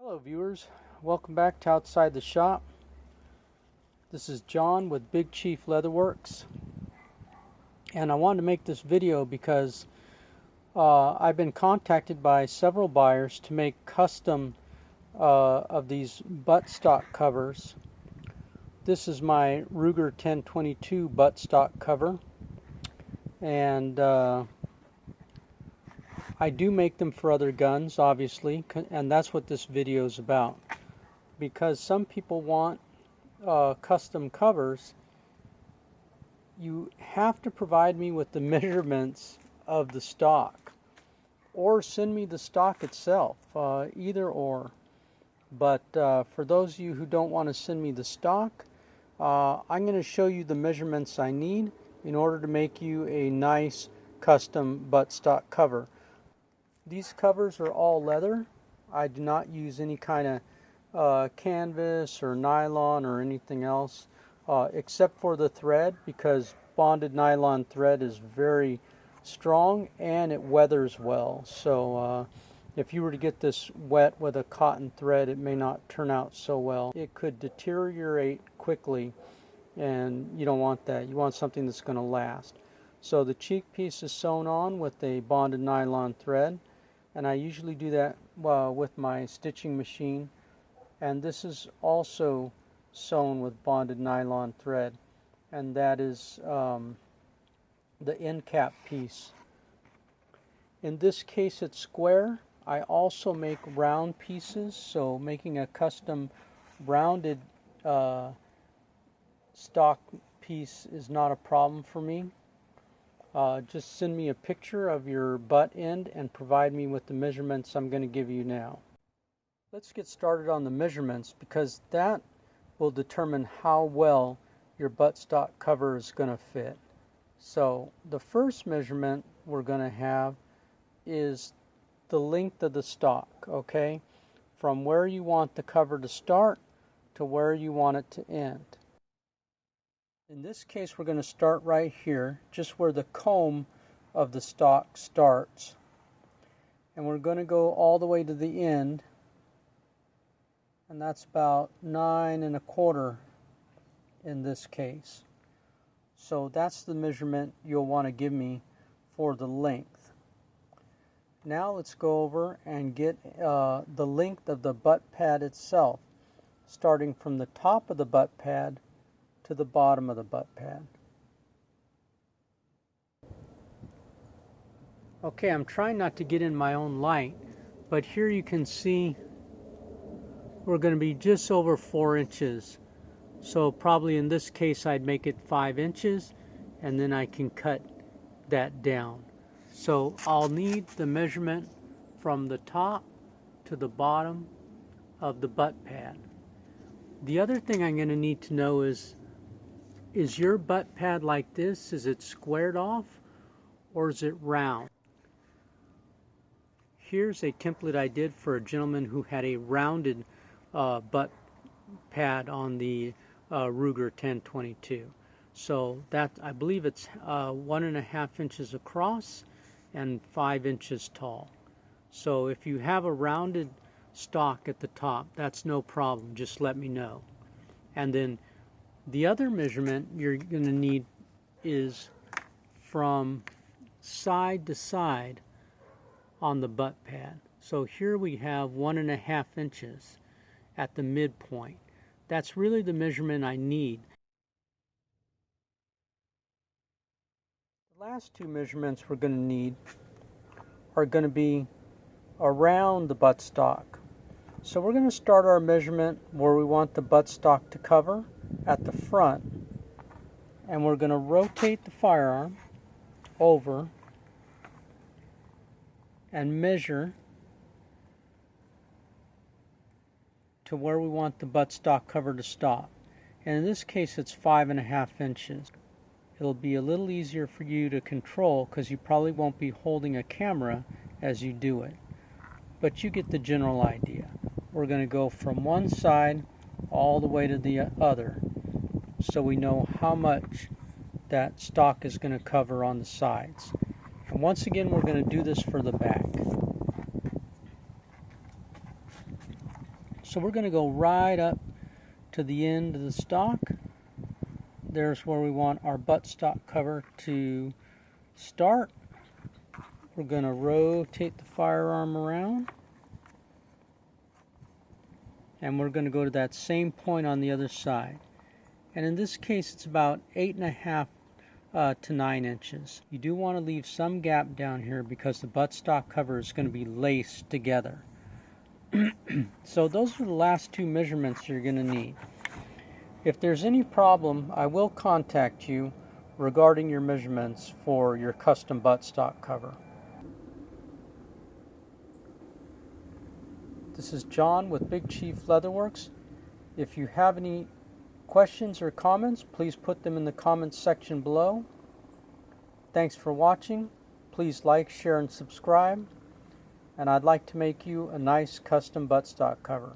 Hello viewers, welcome back to Outside the Shop. This is John with Big Chief Leatherworks, and I wanted to make this video because I've been contacted by several buyers to make custom of these buttstock covers. This is my Ruger 1022 buttstock cover, and I do make them for other guns, obviously, and that's what this video is about. Because some people want custom covers, you have to provide me with the measurements of the stock, or send me the stock itself, either or. But for those of you who don't want to send me the stock, I'm going to show you the measurements I need in order to make you a nice custom buttstock cover. These covers are all leather. I do not use any kind of canvas or nylon or anything else, except for the thread, because bonded nylon thread is very strong and it weathers well. So if you were to get this wet with a cotton thread, it may not turn out so well. It could deteriorate quickly, and you don't want that. You want something that's going to last. So the cheek piece is sewn on with a bonded nylon thread, and I usually do that with my stitching machine. And this is also sewn with bonded nylon thread, and that is the end cap piece. In this case it's square. I also make round pieces, so making a custom rounded stock piece is not a problem for me. Just send me a picture of your butt end and provide me with the measurements I'm going to give you now. Let's get started on the measurements, because that will determine how well your buttstock cover is going to fit. So the first measurement we're going to have is the length of the stock, okay? From where you want the cover to start to where you want it to end. In this case, we're going to start right here, just where the comb of the stock starts. And we're going to go all the way to the end, and that's about 9 1/4 in this case. So that's the measurement you'll want to give me for the length. Now let's go over and get the length of the butt pad itself, starting from the top of the butt pad to the bottom of the butt pad. Okay, I'm trying not to get in my own light, but here you can see we're going to be just over 4 inches. So probably in this case I'd make it 5 inches, and then I can cut that down. So I'll need the measurement from the top to the bottom of the butt pad. The other thing I'm going to need to know is your butt pad like this? Is it squared off, or is it round? Here's a template I did for a gentleman who had a rounded butt pad on the Ruger 1022. So that, I believe it's 1.5 inches across and 5 inches tall. So if you have a rounded stock at the top, that's no problem. Just let me know. And then the other measurement you're going to need is from side to side on the butt pad. So here we have 1.5 inches at the midpoint. That's really the measurement I need. The last two measurements we're going to need are going to be around the buttstock. So we're going to start our measurement where we want the buttstock to cover at the front, and we're going to rotate the firearm over and measure to where we want the buttstock cover to stop. And in this case it's 5.5 inches. It'll be a little easier for you to control because you probably won't be holding a camera as you do it, but you get the general idea. We're going to go from one side all the way to the other, so we know how much that stock is going to cover on the sides. And once again, we're going to do this for the back. So we're going to go right up to the end of the stock. There's where we want our buttstock cover to start. We're going to rotate the firearm around, and we're going to go to that same point on the other side. And in this case, it's about 8.5 to 9 inches. You do want to leave some gap down here because the buttstock cover is going to be laced together. So those are the last two measurements you're going to need. If there's any problem, I will contact you regarding your measurements for your custom buttstock cover. This is John with Big Chief Leatherworks. If you have any questions or comments, please put them in the comments section below. Thanks for watching. Please like, share, and subscribe. And I'd like to make you a nice custom buttstock cover.